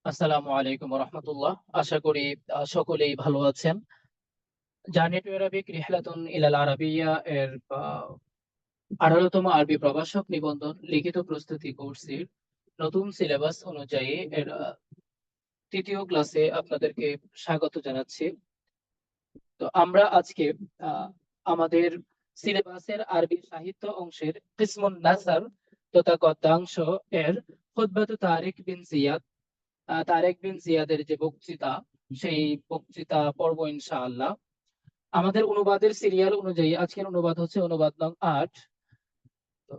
আসসালামু আলাইকুম রহমতুল্লাহ। আশা করি সকলেই ভালো আছেন। জার্নি টু অ্যারাবিক রিহলাতুন ইলাল আরাবিয়া এর 18তম আরবি প্রভাষক নিবন্ধন লিখিত প্রস্তুতি কোর্সের নতুন সিলেবাস অনুযায়ী এর তৃতীয় ক্লাসে আপনাদেরকে স্বাগত জানাচ্ছি। তো আমরা আজকে আহ, আমাদের সিলেবাসের আরবি সাহিত্য অংশের কিসমুন নাসার তথা গদ্যাংশ এর খুতবাতু তারেক বিন জিয়াদের যে বক্তৃতা, সেই বক্তৃতা পর্ব ইনশাআল্লাহ। আমাদের অনুবাদের সিরিয়াল অনুযায়ী আজকের অনুবাদ হচ্ছে অনুবাদ নং 8। তো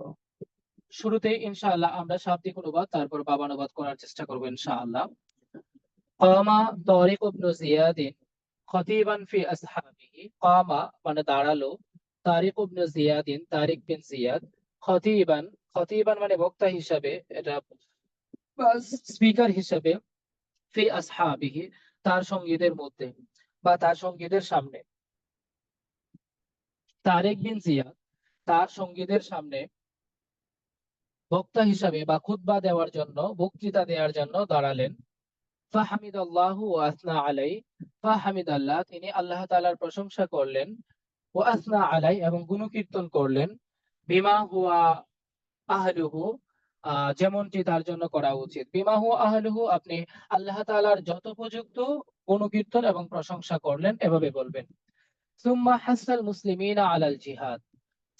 শুরুতে ইনশাআল্লাহ আমরা শাব্দিক অনুবাদ তারপর বাবানুবাদ করার চেষ্টা করবো ইনশাআল্লাহ। কামা তারিক ইবনে জিয়াদিন খতিবান ফি আসহাবিহি। কামা মানে দাঁড়ালো, তারিক ইবনে জিয়াদিন তারিক বিন জিয়াদ, খতিবান খতিবান মানে বক্তা হিসাবে, এটা স্পিকার হিসাবে, ফি আসহাবিহি তার সঙ্গীদের মধ্যে বা তার সঙ্গীদের সামনে। তারেক বিন জিয়াদ তার সঙ্গীদের সামনে বক্তা হিসাবে বা খুতবা দেওয়ার জন্য, বক্তৃতা দেওয়ার জন্য দাঁড়ালেন। ফাহামিদাল্লাহু ওয়া আসনা আলাই। ফাহামিদাল্লাহ তিনি আল্লাহ তাআলার প্রশংসা করলেন, ওয়া আসনা আলাই এবং গুণকীর্তন করলেন, বিমা হুয়া আহলুহু যেমনটি তার জন্য করা উচিত। বিমা হুয়া আহলুহু আপনি আল্লাহ তাআলার যথোপযুক্ত গুণকীর্তন এবং প্রশংসা করলেন, এভাবে বলবেন। সুম্মা হাসাল মুসলিমিনা আলাল জিহাদ।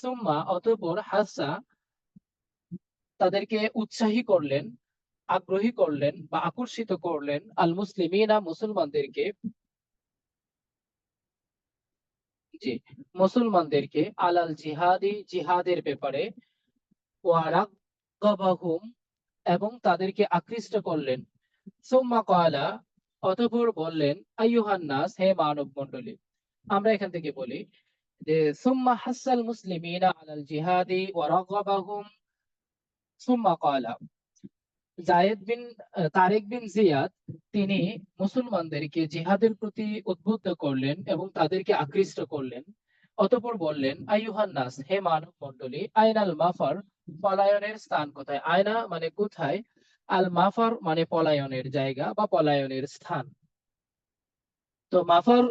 সুম্মা অতঃপর হাসা তাদেরকে উৎসাহী করলেন, আগ্রহী করলেন বা আকর্ষিত করলেন, আল মুসলিমিনা মুসলমানদেরকে, জি মুসলমানদেরকে, আলাল জিহাদি জিহাদের ব্যাপারে, ওয়ারাগাবাহুম এবং তাদেরকে আকৃষ্ট করলেন। সুম্মা ক্বালা অতঃপর বললেন, আইয়ুহান নাস হে মানব মণ্ডলী। আমরা এখান থেকে বলি যে সুম্মা হাসাল মুসলিমিনা আলাল জিহাদি ওয়ারাগাবাহুম। সুম্মা ক্বালা তারেক বিন জিয়াদ তিনি মুসলমানদেরকে জিহাদের প্রতি উদ্বুদ্ধ করলেন এবং তাদেরকে আকৃষ্ট করলেন। অতঃপর বললেন, আইয়ুহান নাস হে মানব মণ্ডলী, আইনাল মাফার পলায়নের স্থান কোথায়। আয়না মানে কোথায়, আল মাফার মানে পলায়নের জায়গা বা পলায়নের স্থান। তো মাফার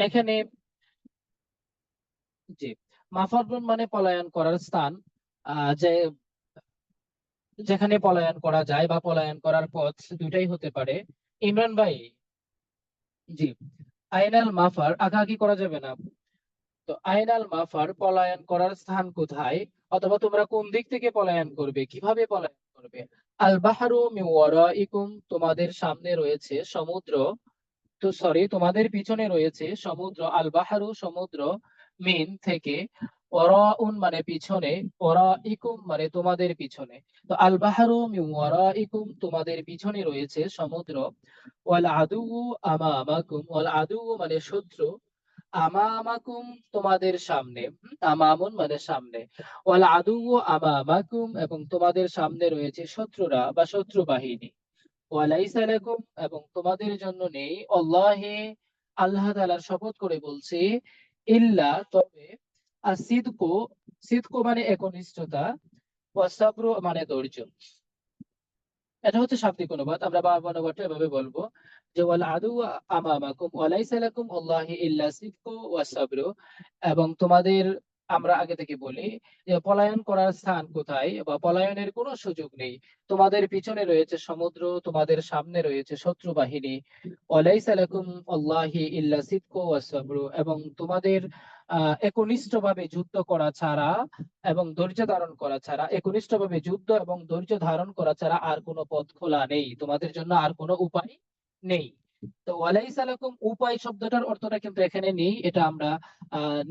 এখানে, জি মাফার মানে পলায়ন করার স্থান, যে যেখানে পলায়ন করা যায় বা পলায়ন করার পথ দুটাই হতে পারে। ইমরান ভাই, জি আইনাল মাফার আঁকাআঁকি করা যাবে না। তো আইনাল মাফার পলায়ন করার স্থান কোথায়, অথবা তোমরা কোন দিক থেকে পলায়ন করবে, কিভাবে পলায়ন করবে। আল বাহরু মিন ওয়ারাইকুম তোমাদের সামনে রয়েছে সমুদ্র, তো সরি তোমাদের পিছনে রয়েছে সমুদ্র। আল বাহরু সমুদ্র, মিন থেকে, ওয়ারাউন মানে পিছনে, ওয়ারাইকুম মানে তোমাদের পিছনে। তো আল বাহরু মিন ওয়ারাইকুম তোমাদের পিছনে রয়েছে সমুদ্র। ওয়াল আদু আমামাকুম, ওয়াল আদু মানে শত্রু, আমামাকুম তোমাদের সামনে, আমামুন মানে সামনে, ওয়াল আদু আমামাকুম এবং তোমাদের সামনে রয়েছে শত্রুরা বা শত্রু বাহিনী। ওয়ালাইসা লাকুম এবং তোমাদের জন্য নেই, আল্লাহে আল্লাহ তাআলার শপথ করে বলছি, ইল্লা তবে, আসিদকু সিদকু মানে একনিষ্ঠতা, ওয়াসাবরু মানে ধৈর্য। এটা হচ্ছে শাব্দিক অনুবাদ। আমরা বাংলা অনুবাদটা এভাবে বলবো যে ওয়াল আদু আমামাকুম ওয়ালাইসা লাকুম আল্লাহি ইল্লা সিদকু ওয়াসাবরু। এবং তোমাদের, আমরা আগে থেকে বলি যে পলায়ন করার স্থান কোথায় বা পলায়নের কোনো সুযোগ নেই। তোমাদের পিছনে রয়েছে সমুদ্র, তোমাদের সামনে রয়েছে শত্রু বাহিনী। ওয়ালাইসা লাকুম আল্লাহি ইল্লা সিদকু ওয়াসাবরু এবং তোমাদের একনিষ্ঠভাবে যুদ্ধ করা ছাড়া এবং ধৈর্য ধারণ করা ছাড়া, একনিষ্ঠভাবে যুদ্ধ এবং ধৈর্য ধারণ করা ছাড়া আর কোনো পথ খোলা নেই, তোমাদের জন্য আর কোনো উপায় নেই। তো ওয়ালাইসা লাকুম উপায় শব্দটার অর্থটা কিন্তু এখানে নেই, এটা আমরা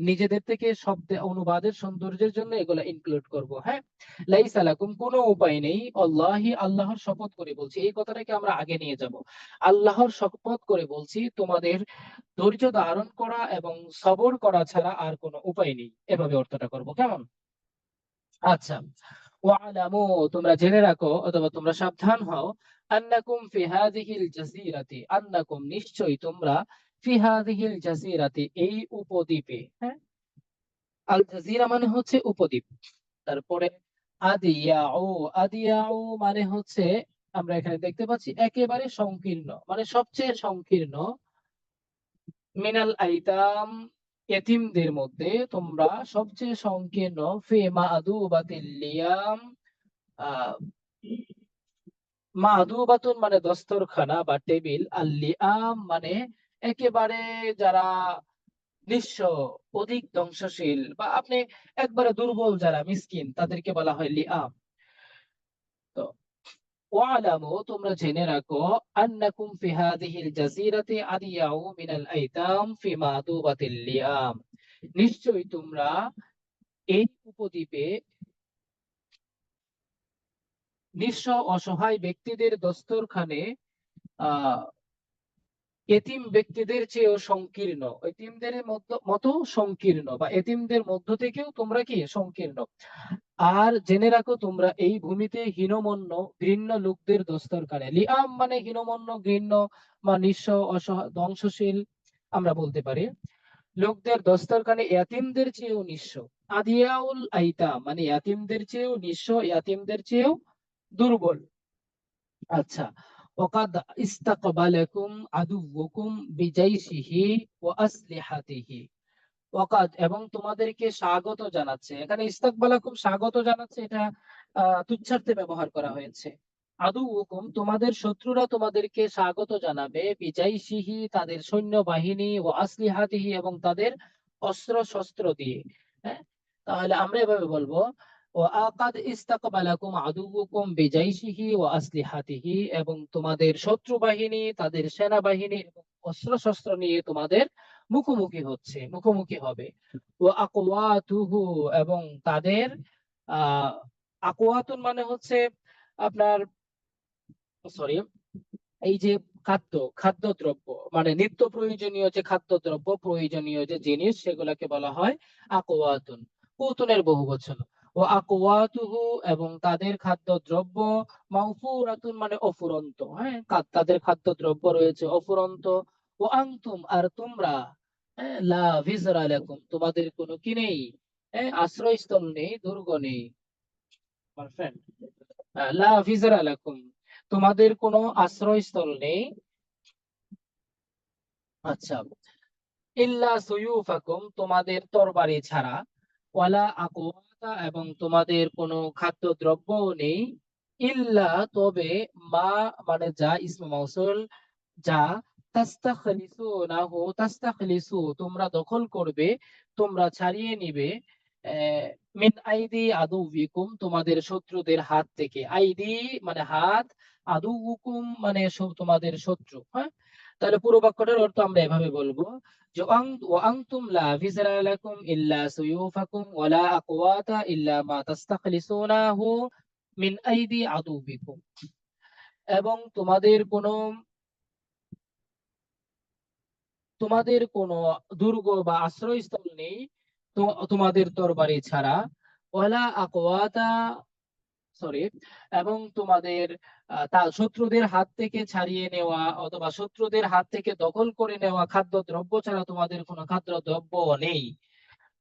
নিজেদের থেকে শব্দে অনুবাদের সৌন্দর্যের জন্য এগুলো ইনক্লুড করব। হ্যাঁ, লাইসা লাকুম কোনো উপায় নেই, আল্লাহি আল্লাহর শপথ করে বলছি, এই কথাটাকে আমরা আগে নিয়ে যাব। আল্লাহর শপথ করে বলছি তোমাদের ধৈর্য ধারণ করা এবং সবর করা ছাড়া আর কোনো উপায় নেই, এভাবে অর্থটা করব, কেমন? আচ্ছা, ওয়ালামু তোমরা জেনে রাখো অথবা তোমরা সাবধান হও, আন্নাকুম ফি হাযিহিল জাসিরাতি আন্নাকুম নিশ্চয়ই তোমরা, ফি হাযিহিল জাসিরাতি এই উপদ্বীপে। হ্যাঁ, আল জাজিরা মানে হচ্ছে উপদ্বীপ। তারপরে আদিয়াউ, আদিয়াউ মানে হচ্ছে আমরা এখানে দেখতে পাচ্ছি একেবারে সংকীর্ণ, মানে সবচেয়ে সংকীর্ণ। মিনাল আইতাম, এতিমদের মধ্যে তোমরা সবচেয়ে সংকীর্ণ। ফি মাদুবাতিল লিয়াম, আহ মাদুবাতুন মানে দস্তরখানা বা টেবিল, আর লিয়াম মানে একেবারে যারা নিঃস্ব, অধিক ধ্বংসশীল, বা আপনি একবারে দুর্বল যারা মিসকিন তাদেরকে বলা হয় লিআম। তো ওয়ালামু, তোমরা জেনে রাখো, আন্নাকুম ফি হাযিহিল জাযীরাতি আদিয়াউ মিনাল আইতাম ফি মাদুবাতিল লিআম, নিশ্চয়ই তোমরা এই উপদ্বীপে নিঃস্ব অসহায় ব্যক্তিদের দস্তরখানে আহ এতিম ব্যক্তিদের চেয়েও সংকীর্ণ, এতিমদের মতো সংকীর্ণ, বা এতিমদের মধ্য থেকেও তোমরা কি সংকীর্ণ। আর জেনে রাখো, তোমরা এই ভূমিতে হীনমন্য ঘৃণ্য লোকদের দস্তরখানে, লিআম মানে হীনমন্য ঘৃণ্য বা নিঃস্ব অসহায় ধ্বংসশীল আমরা বলতে পারি, লোকদের দস্তরখানে ইয়াতিমদের চেয়েও নিঃস্ব। আদিয়াউল আইতা মানে ইয়াতিমদের চেয়েও নিঃস্ব, ইয়াতিমদের চেয়েও দুর্বল। আচ্ছা, ওয়াকাদ ইস্তাকবালাকুম আদুওয়াকুম বিজাইশিহি ওয়া আসলিহাতিহি। ওয়াকাদ এবং তোমাদেরকে স্বাগত জানাচ্ছে, এখানে ইস্তাকবালাকুম স্বাগত জানাচ্ছে, এটা তুচ্ছার্থে ব্যবহার করা হয়েছে। আদুওকুম তোমাদের শত্রুরা তোমাদেরকে স্বাগত জানাবে, বিজাইশিহি তাদের সৈন্য বাহিনী, ও আসলিহাতিহি এবং তাদের অস্ত্র শস্ত্র দিয়ে। হ্যাঁ, তাহলে আমরা এভাবে বলবো, ওয়াকাদ ইস্তাকবালাকুম আদুওকুম বিজাইশিহি ওয়া আসলিহাতিহি, এবং তোমাদের শত্রু বাহিনী তাদের সেনাবাহিনী এবং অস্ত্র শস্ত্র নিয়ে তোমাদের মুখোমুখি হচ্ছে, মুখোমুখি হবে। ও আকওয়াতুহু এবং তাদের আহ আকওয়াতুন মানে হচ্ছে আপনার, সরি, এই যে খাদ্যদ্রব্য, মানে নিত্য প্রয়োজনীয় যে খাদ্যদ্রব্য, প্রয়োজনীয় যে জিনিস, সেগুলোকে বলা হয় আকওয়াতুন, কুতুনের বহুবচন। ও আকওয়াতুহু এবং তাদের খাদ্যদ্রব্য, মাউফুরাতুন মানে অফুরন্ত, হ্যাঁ, তাদের খাদ্যদ্রব্য রয়েছে অফুরন্ত। ও আনতুম আর তোমরা, হ্যাঁ, লা ভিজরা লাকুম তোমাদের কোনো কি নেই, হ্যাঁ, আশ্রয়স্থল নেই, দুর্গ নেই। আমার ফ্রেন্ড, লা ভিজরা লাকুম তোমাদের কোনো আশ্রয়স্থল নেই। আচ্ছা, ইল্লা সুয়ুফাকুম তোমাদের তরবারি ছাড়া, ওয়ালা আকওয়াতা এবং তোমাদের কোনো খাদ্যদ্রব্যও নেই, ইল্লা তবে, মা মানে যা ইসমে মাউসুল, যা, তাস্তাখলিসু তোমরা দখল করবে, তোমরা ছাড়িয়ে নিবে, মিন আইদি আদুবিকুম তোমাদের শত্রুদের হাত থেকে। আইদি মানে হাত, আদুবুকুম মানে তোমাদের শত্রু। হ্যাঁ, তাহলে পুরো বাক্যটার অর্থ আমরা এভাবে বলবো যে ওয়াংতুম লা ভিজরা লাকুম ইল্লা সুয়ুফাকুম ওয়ালা আকওয়াতা ইল্লা মা তাস্তাখলিসুনাহু মিন আইদি আদুবিকুম, এবং তোমাদের কোনো দুর্গ বা আশ্রয়স্থল নেই তো তোমাদের তরবারি ছাড়া। ওয়ালা আকওয়াতা, সরি, এবং তোমাদের তা শত্রুদের হাত থেকে ছাড়িয়ে নেওয়া অথবা শত্রুদের হাত থেকে দখল করে নেওয়া খাদ্য দ্রব্য ছাড়া তোমাদের কোনো খাদ্য দ্রব্য নেই।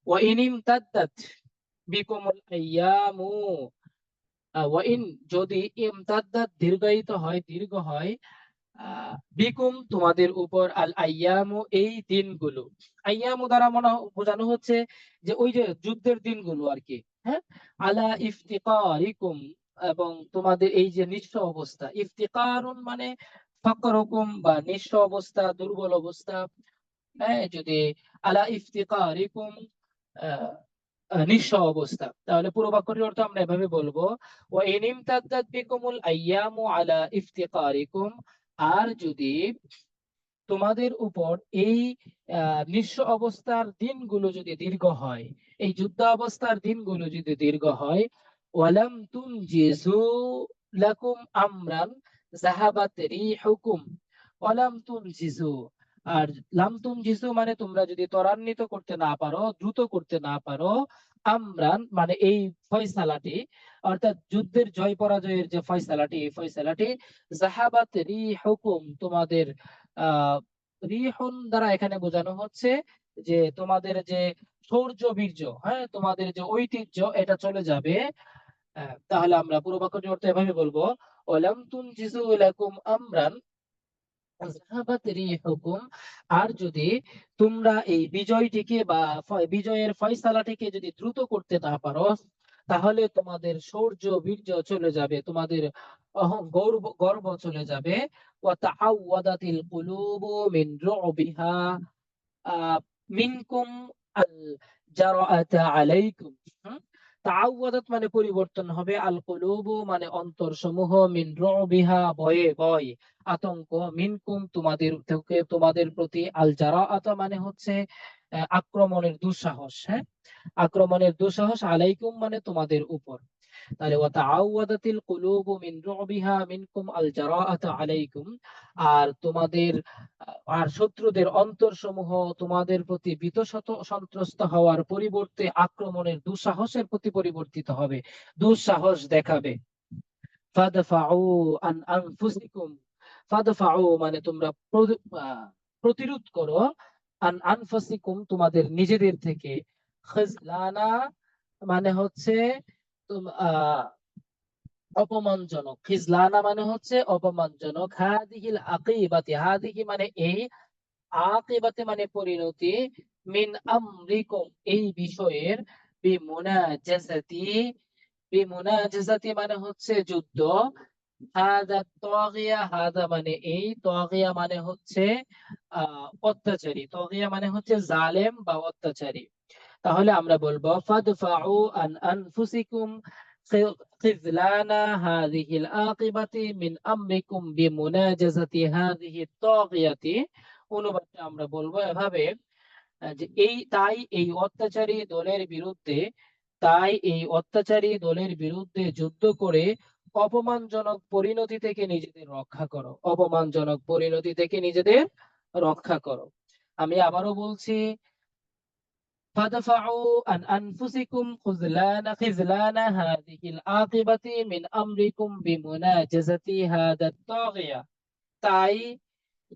ওয়া ইনিম তাদ্দাত বিকুমুল আইয়ামু, ওয়া ইন যদি, ইমতাদ্দাত দীর্ঘায়িত হয়, দীর্ঘ হয়, বিকুম তোমাদের উপর, আল আইয়ামু এই দিনগুলো। আইয়ামু দ্বারা বোঝানো হচ্ছে যে ওই যে যুদ্ধের দিনগুলো আর কি। হ্যাঁ, আলা ইফতিকারিকুম এবং তোমাদের এই যে নিঃস্ব অবস্থা, ইফতিকারুন মানে ফাকরুকুম বা নিঃস্ব অবস্থা, দুর্বল অবস্থা। হ্যাঁ, যদি আলা ইফতিকারিকুম আহ নিঃস্ব অবস্থা, তাহলে পুরো বাক্যটির অর্থ আমরা এভাবে বলবো, ওয়া ইন ইমতাদ্দাত বিকুমুল আইয়ামু আলা ইফতিকারিকুম, আর যদি তোমাদের উপর এই নিঃস্ব অবস্থার দিনগুলো যদি দীর্ঘ হয়, এই যুদ্ধ অবস্থার দিনগুলো যদি দীর্ঘ হয়, ওয়ালাম তুনজিজু লাকুম আমরান যাহাবাত রিহুকুম, ওয়ালাম তুনজিজু, আর লাম তুনজিজু মানে তোমরা যদি ত্বরান্বিত করতে না পারো, দ্রুত করতে না পারো, আমরান মানে এই ফয়সালাটি, অর্থাৎ যুদ্ধের জয় পরাজয়ের যে ফয়সালাটি, এই ফয়সালাটি, যাহাবাত রিহুকুম তোমাদের আহ রিহুন দ্বারা এখানে বোঝানো হচ্ছে যে তোমাদের যে শৌর্য বীর্য, হ্যাঁ, তোমাদের যে ঐতিহ্য, এটা চলে যাবে। তাহলে আমরা পুরো বাক্যটি অর্থ এভাবে বলবো, ওয়ালাম তুনজিজু লাকুম আমরান যাহাবাত রিহুকুম, আর যদি তোমরা এই বিজয়টিকে বা বিজয়ের ফয়সালাটিকে যদি দ্রুত করতে না পারো, তাহলে তোমাদের শৌর্য বীর্য চলে যাবে, তোমাদের গর্ব চলে যাবে। ওয়া তাআওয়াদাতিল কুলুবু মিন রুবিহা মিনকুম আল জারাআতা আলাইকুম। তাআওয়াদাত মানে পরিবর্তন হবে, আল কুলুবু মানে অন্তর সমূহ, মিন রুবিহা ভয়ে ভয় আতঙ্ক, মিনকুম তোমাদের থেকে তোমাদের প্রতি, আল জারাআতা মানে হচ্ছে আক্রমণের দুঃসাহস। হ্যাঁ, আক্রমণের দুঃসাহস, আলাইকুম মানে তোমাদের উপর। তাহলে ওয়া তাআওয়াদাতিল কুলুবু মিন রুবিহা মিনকুম আল জারাআতা আলাইকুম, আর তোমাদের আর শত্রুদের অন্তরসমূহ তোমাদের প্রতি ভীত সন্ত্রস্ত হওয়ার পরিবর্তে আক্রমণের দুঃসাহসের প্রতি পরিবর্তিত হবে, দুঃসাহস দেখাবে। ফাদফাউ আন আনফুসিকুম, ফাদফাউ মানে তোমরা প্রতিরোধ করো, আন আনফুসিকুম তোমাদের নিজেদের থেকে, খিজলানা মানে হচ্ছে অপমানজনক, খিজলানা মানে হচ্ছে অপমানজনক, হাদিহিল আকিবাতি, হাদিহি মানে এই, আকিবাতে মানে পরিণতি, মিন আমরিকুম এই বিষয়ের, বিমুনাজাসাতি, বিমুনাজাসাতি মানে হচ্ছে যুদ্ধ, হাদা তাগিয়া, হাদা মানে এই, তাগিয়া মানে হচ্ছে অত্যাচারী, তাগিয়া মানে হচ্ছে জালেম বা অত্যাচারী। তাহলে আমরা বলবো ফাদফাউ আন আনফুসিকুম খিজলানা হাযিহিল আকিবাতি মিন আমরিকুম বিমুনাজাজাতি হাযিহি তাগিয়াতি। অনুবাদটা আমরা বলবো এভাবে, যে এই অত্যাচারী দলের বিরুদ্ধে, তাই এই অত্যাচারী দলের বিরুদ্ধে যুদ্ধ করে অপমানজনক পরিণতি থেকে নিজেদের রক্ষা করো, অপমানজনক পরিণতি থেকে নিজেদের রক্ষা করো। আমি আবারও বলছি, فادفعوا عن أنفسكم خذلان هذه العاقبة من أمركم بمناجزة هذا الطاغية। তাই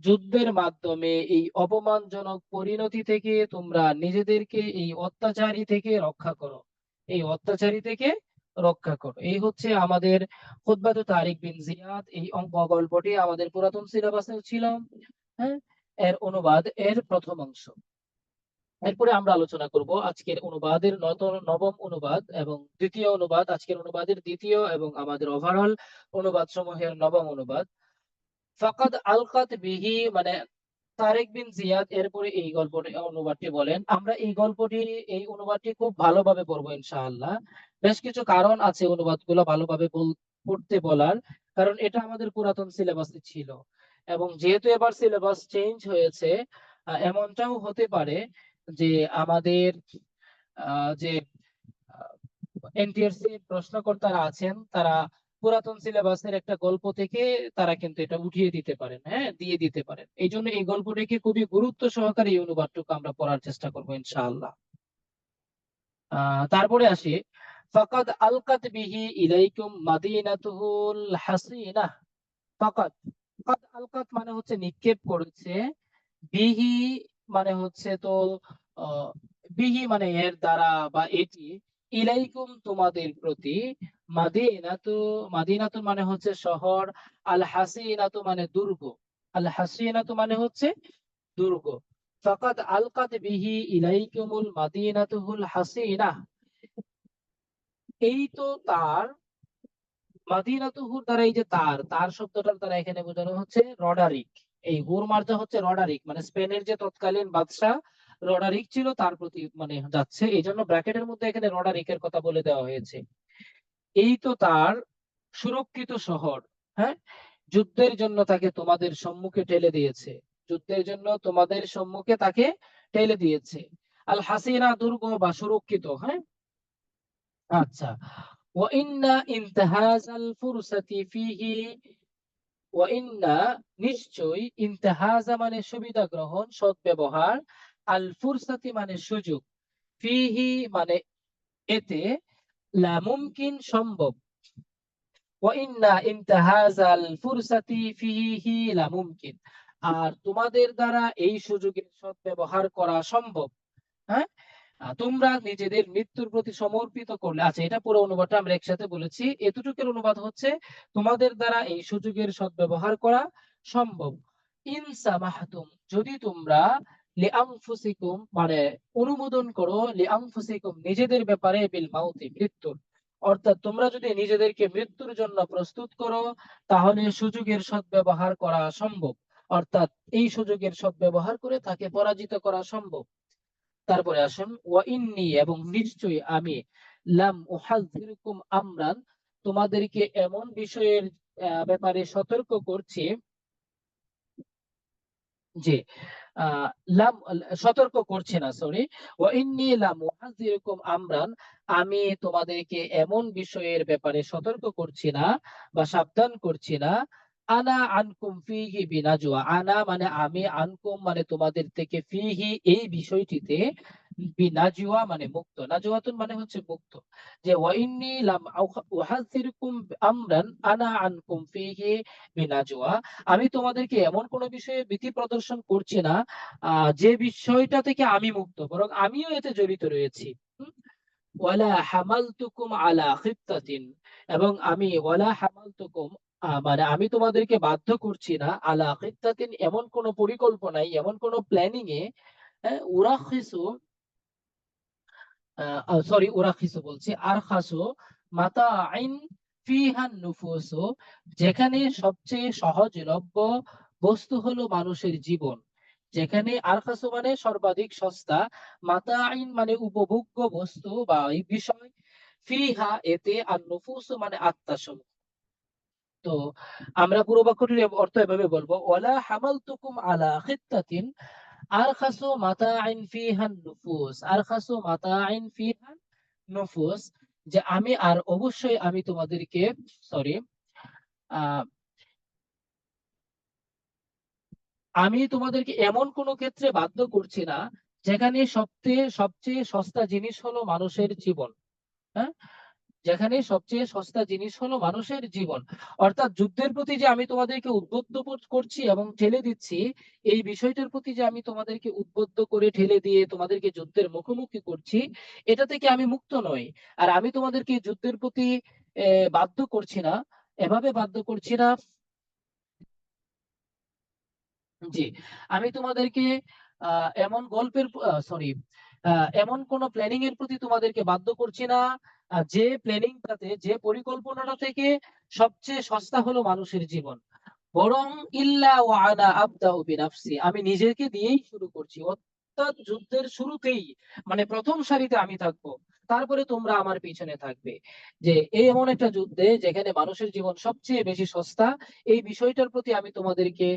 যুদ্ধের মাধ্যমে এই অপমানজনক পরিণতি থেকে তোমরা নিজেদেরকে এই অত্যাচারী থেকে রক্ষা করো, এই অত্যাচারী থেকে রক্ষা করো। এই হচ্ছে আমাদের খুতবাতুত তারিক বিন জিয়াদ, এই অঙ্ক গল্পটি আমাদের পুরাতন সিলেবাসে ছিল। হ্যাঁ, এর অনুবাদ এর প্রথম অংশ। এরপরে আমরা আলোচনা করব আজকের অনুবাদের নবম অনুবাদ এবং দ্বিতীয় অনুবাদ, আজকের অনুবাদের দ্বিতীয় এবং আমাদের ওভারঅল অনুবাদ সমূহের নবম অনুবাদ। ফাকাদ আলকাত বিহি মানে তারেক বিন জিয়াদ এরপরে এই গল্পটি অনুবাদটি বলেন। আমরা এই অনুবাদটি খুব ভালোভাবে পড়বো ইনশাআল্লাহ। বেশ কিছু কারণ আছে অনুবাদগুলো ভালোভাবে পড়তে বলার, কারণ এটা আমাদের পুরাতন সিলেবাসে ছিল, এবং যেহেতু এবার সিলেবাস চেঞ্জ হয়েছে, এমনটাও হতে পারে যে আমাদের যে এনটিআরসি প্রশ্নকর্তারা আছেন, তারা পুরাতন সিলেবাসের একটা গল্প থেকে তারা কিন্তু এটা উঠিয়ে দিতে পারেন, হ্যাঁ, দিয়ে দিতে পারেন। এই জন্য এই গল্পটিকে খুবই গুরুত্ব সহকারে এই অনুবাদটুকু আমরা পড়ার চেষ্টা করবো ইনশাআল্লাহ। তারপরে আসি, ফাকাদ আলকাত বিহি ইলাইকুম মাদিনাতুল হাসিনাহ। ফাকাদ, ফাকাদ আলকাত মানে হচ্ছে নিক্ষেপ করেছে, বিহি মানে হচ্ছে তো আহ, বিহি মানে এর দ্বারা বা এটি, ইলাইকুম তোমাদের প্রতি, মাদিনাতু, মাদিনাতু মানে হচ্ছে শহর, আল হাসিনাতু মানে দুর্গ, আল হাসিনাতু মানে হচ্ছে দুর্গ। ফাকাদ আলকাত বিহি ইলাইকুমুল মাদিনাতুল হাসিনাহ, এই তো তার, মাদিনাতুহুর দ্বারা এই যে তার, তার শব্দটার দ্বারা এখানে বোঝানো হচ্ছে রডারিক। এই হুর মার্জা হচ্ছে রডারিক, মানে স্পেনের যে তৎকালীন বাদশাহ রডারিক ছিল তার প্রতি মানে যাচ্ছে, এই জন্য ব্র্যাকেটের মধ্যে এখানে রডারিকের কথা বলে দেওয়া হয়েছে। এই তো তার সুরক্ষিত শহর, হ্যাঁ, যুদ্ধের জন্য তাকে তোমাদের সম্মুখে ঠেলে দিয়েছে, যুদ্ধের জন্য তোমাদের সম্মুখে তাকে ঠেলে দিয়েছে। আল হাসিনা দুর্গ বা সুরক্ষিত, হ্যাঁ। আচ্ছা, ওয়াইন্না ইনতাহাজাল ফুরসাতি ফিহি, ওয়াইন্না নিশ্চয়ই, ইনতাহাজা মানে সুবিধা গ্রহণ সদ্ব্যবহার, আল ফুরসাতি মানে সুযোগ, ফিহি মানে এতে, লা মুমকিন সম্ভব, ওয়াইন্না ইনতাহাজাল ফুরসাতি ফিহি লা মুমকিন, আর তোমাদের দ্বারা এই সুযোগের সদ্ব্যবহার করা সম্ভব। হ্যাঁ, তোমরা নিজেদের মৃত্যুর প্রতি সমর্পিত করলে। আচ্ছা, এটা পুরো অনুবাদটা আমরা একসাথে বলেছি। এতটুকুর অনুবাদ হচ্ছে, তোমাদের দ্বারা এই সুযোগের সদ্ব্যবহার করা সম্ভব। ইন সামাহতুম, যদি তোমরা লিআনফুসিকুম মানে অনুমোদন করো, লিআনফুসিকুম নিজেদের ব্যাপারে, বিল মাউতি মৃত্যুর, অর্থাৎ তোমরা যদি নিজেদেরকে মৃত্যুর জন্য প্রস্তুত করো, তাহলে সুযোগের সদ্ব্যবহার করা সম্ভব, অর্থাৎ এই সুযোগের সদ্ব্যবহার করে তাকে পরাজিত করা সম্ভব। তারপরে আসুন, ওয়া ইন্নী এবং নিশ্চয়ই আমি, লাম উহাযযিরকুম আমরান তোমাদেরকে এমন বিষয়ের ব্যাপারে সতর্ক করছি, যে আহ, লাম সতর্ক করছে না, সরি, ওয়া ইন্নী লাম উহাযযিরকুম আমরান আমি তোমাদেরকে এমন বিষয়ের ব্যাপারে সতর্ক করছি না বা সাবধান করছি না, আনা আনকুম ফিহি বিনাজওয়া, আনা মানে আমি, আনকুম মানে তোমাদের থেকে, ফিহি এই বিষয়টিতে, বিনাজওয়া মানে মুক্ত, নাজওয়াতুন মানে হচ্ছে মুক্ত, যে ওয়া ইন্নী লাম উহাযযিরকুম আমরান আনা আনকুম ফিহি বিনাজওয়া, আমি তোমাদেরকে এমন কোন বিষয়ে ভীতি প্রদর্শন করছি না যে বিষয়টা থেকে আমি মুক্ত, বরং আমিও এতে জড়িত রয়েছি। হুম? ওয়ালা হামালতুকুম আলা খিত্তাতিন, এবং আমি ওয়ালা হামালতুকুম মানে আমি তোমাদেরকে বাধ্য করছি না, আলা খিত্তাতিন এমন কোন পরিকল্পনায়, এমন কোন প্ল্যানিং এ, উরাখিসু সরি উরাখিসু বলছি, আরখাসু মাতাআইন ফিহান নুফুসু, যেখানে সবচেয়ে সহজলভ্য বস্তু হলো মানুষের জীবন, যেখানে আরখাসু মানে সর্বাধিক সস্তা, মাতাআইন মানে উপভোগ্য বস্তু বা এই বিষয়, ফিহা এতে, আর নুফুসু মানে আত্মা সমূহ। তো আমরা পুরো বাক্যটির অর্থ এভাবে বলবো, ওয়ালা হামালতুকুম আলা খিত্তাতিন আরখাসু মাতাআইন ফিহান নুফুস, আরখাসু মাতাআইন ফিহান নুফুস, যে আমি, আর অবশ্যই আমি তোমাদেরকে, সরি, আমি তোমাদেরকে এমন কোন ক্ষেত্রে বাধ্য করছি না যেখানে সবচেয়ে সবচেয়ে সস্তা জিনিস হলো মানুষের জীবন। হ্যাঁ, যেখানে সবচেয়ে সস্তা জিনিস হলো মানুষের জীবন, অর্থাৎ যুদ্ধের প্রতি যে আমি তোমাদেরকে উদ্বুদ্ধ করছি এবং ঠেলে দিচ্ছি, এই বিষয়টার প্রতি যে আমি তোমাদেরকে উদ্বুদ্ধ করে ঠেলে দিয়ে তোমাদেরকে যুদ্ধের মুখোমুখি করছি, এটা থেকে আমি মুক্ত নই। আর আমি তোমাদেরকে যুদ্ধের প্রতি বাধ্য করছি না, এভাবে বাধ্য করছি না, জি, আমি তোমাদেরকে এমন গল্পের, সরি, এমন কোন প্ল্যানিং এর প্রতি তোমাদেরকে বাধ্য করছি না, যে প্ল্যানিংটাতে, যে পরিকল্পনাটা থেকে সবচেয়ে সস্তা হলো মানুষের জীবন, বরং ইল্লা ওয়া আনা আবদাউ বিনাফসি, আমি নিজেকে দিয়েই শুরু করছি, অর্থাৎ যুদ্ধের শুরুতেই মানে প্রথম সারিতে আমি থাকবো, তারপরে তোমরা আমার পিছনে থাকবে। যে এই এমন একটা যুদ্ধে যেখানে মানুষের জীবন সবচেয়ে বেশি সস্তা, এই বিষয়টার প্রতি আমি তোমাদেরকে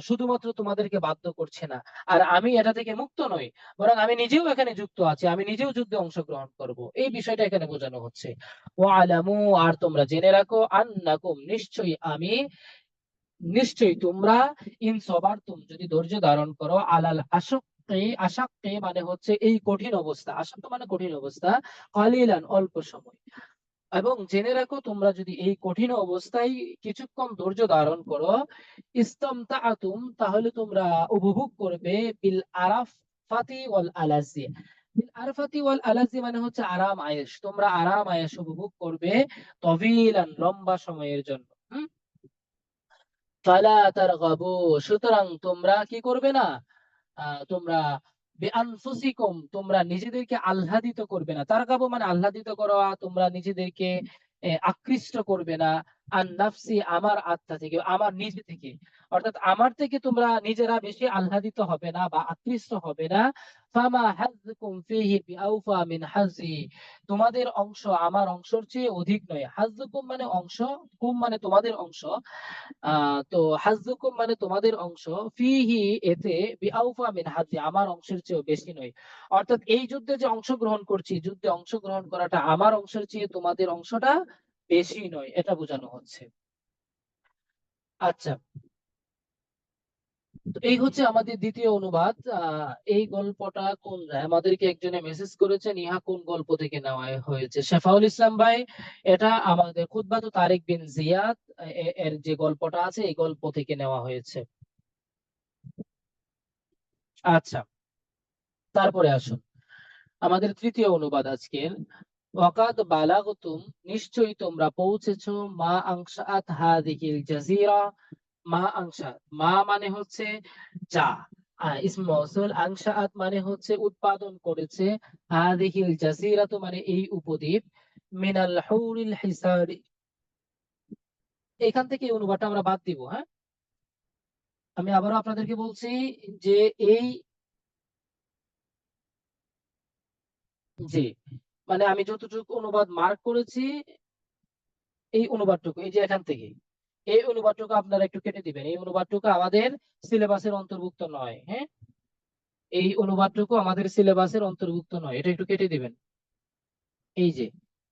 শুধুমাত্র তোমাদেরকে বাধ্য করছে না, আর আমি এটা থেকে মুক্ত নই, বরং আমি নিজেও এখানে যুক্ত আছি, আমি নিজেও যুদ্ধে অংশগ্রহণ করব, এই বিষয়টা এখানে বোঝানো হচ্ছে। ওয়া আলামু, আর তোমরা জেনে রাখো, আন্নাকুম নিশ্চয়ই আমি, নিশ্চয়ই তোমরা, ইন সবারতুম যদি ধৈর্য ধারণ করো, আলাল আশাক্কি, আশাক্কি মানে হচ্ছে এই কঠিন অবস্থা, আশাক্ক মানে কঠিন অবস্থা, কালিলান অল্প সময়, এবং জেনে রাখো তোমরা যদি এই কঠিন অবস্থায় কিছুক্ষণ ধৈর্য ধারণ করো, ইস্তামতাআতুম তাহলে তোমরা উপভোগ করবে, বিল আরাফাতি ওয়াল আলাজি, বিল আরাফাতি ওয়াল আলাজি মানে হচ্ছে আরাম আয়েশ, তোমরা আরাম আয়েশ উপভোগ করবে, তবিলান লম্বা সময়ের জন্য। ফালা তারগাবু, সুতরাং তোমরা কি করবে না, তোমরা বিআনফুসিকুম তোমরা নিজেদেরকে আহ্লাদিত করবে না, তারগাবু মানে আহ্লাদিত করা, তোমরা নিজেদেরকে আকৃষ্ট করবে না, আন নাফসি আমার আত্মা থেকে, আমার নিজে থেকে, অর্থাৎ আমার থেকে তোমরা নিজেরা বেশি আহ্লাদিত হবে না বা আকৃষ্ট হবে না। ফামা হাজ্জুকুম ফিহি বিআউফা মিন হাজি, তোমাদের অংশ আমার অংশের চেয়ে অধিক নয়, হাজ্জুকুম মানে অংশ, কুম মানে তোমাদের অংশ, তো হাজ্জুকুম মানে তোমাদের অংশ, ফিহি এতে, বিআউফা মিন হাজি আমার অংশের চেয়েও বেশি নয়, অর্থাৎ এই যুদ্ধে যে অংশগ্রহণ করছি, যুদ্ধে অংশগ্রহণ করাটা আমার অংশের চেয়ে তোমাদের অংশটা বেশি নয়, এটা বোঝানো হচ্ছে। আচ্ছা, তো এই হচ্ছে আমাদের দ্বিতীয় অনুবাদ। এই গল্পটা কোন আমাদেরকে একজনে মেসেজ করেছেন, ইহা কোন গল্প থেকে নেওয়া হয়েছে, শেফাউল ইসলাম ভাই, এটা আমাদের খুতবাতু তারিক বিন জিয়াদ এর যে গল্পটা আছে, এই গল্প থেকে নেওয়া হয়েছে। আচ্ছা, তারপরে আসুন, আমাদের তৃতীয় অনুবাদ আজকের। ওয়াকাদ বালাগতুম, নিশ্চয়ই তোমরা পৌঁছেছো, মা আনশাআত হাযিহিল জাযীরা। মা আনশাআত, মা মানে হচ্ছে যা, ইসম মওসুল, আনশাআত মানে হচ্ছে উৎপাদন করেছে, হাযিহিল জাযীরাতু মানে এই উপদ্বীপ, মিনাল হুরিল হিসারি, এখান থেকে এই অনুবাদটা আমরা বাদ দিব। হ্যাঁ, আমি আবারও আপনাদেরকে বলছি যে এই, জি, মানে আমি যতটুকু অনুবাদ মার্ক করেছি, এই অনুবাদটুকু, এই যে এখান থেকে এই অনুবাদটুকু আপনারা একটু কেটে দিবেন। এই অনুবাদটুকু আমাদের সিলেবাসের অন্তর্ভুক্ত নয়। হ্যাঁ, এই অনুবাদটুকু আমাদের সিলেবাসের অন্তর্ভুক্ত নয়, এটা একটু কেটে দিবেন। এই যে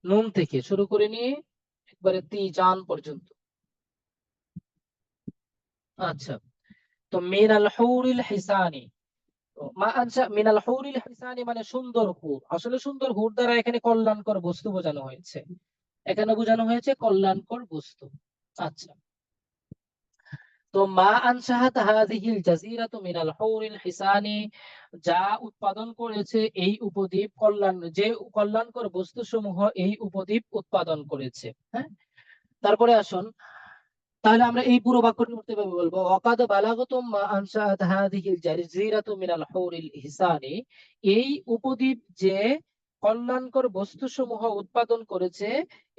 নুন থেকে শুরু করে নিয়ে একবারে তিজান পর্যন্ত। আচ্ছা, তো মিনাল হুরিল হিসানি, তো মা আনসা মিনাল হুরিল হিসানি মানে সুন্দর হুর। আসলে সুন্দর হুর দ্বারা এখানে কল্যাণকর বস্তু বোঝানো হয়েছে, এখানে বোঝানো হয়েছে কল্যাণকর বস্তু। আচ্ছা, তো মা আনসাহাত হাযিহিল জাযীরাতু মিনাল হুরিল হিসানি, যা উৎপাদন করেছে এই উপদ্বীপ, যে কল্যাণকর বস্তুসমূহ এই উপদ্বীপ উৎপাদন করেছে। হ্যাঁ, তারপরে আসুন, তাহলে আমরা এই পুরো বাক্যটি করতে পারবো, বলবো ওয়াকাদ বালাগতুম মা আনসাআত হাযিহিল জাযীরাতু মিনাল হুরিল হিসানি, এই উপদ্বীপ যে কল্যাণকর বস্তুসমূহ উৎপাদন করেছে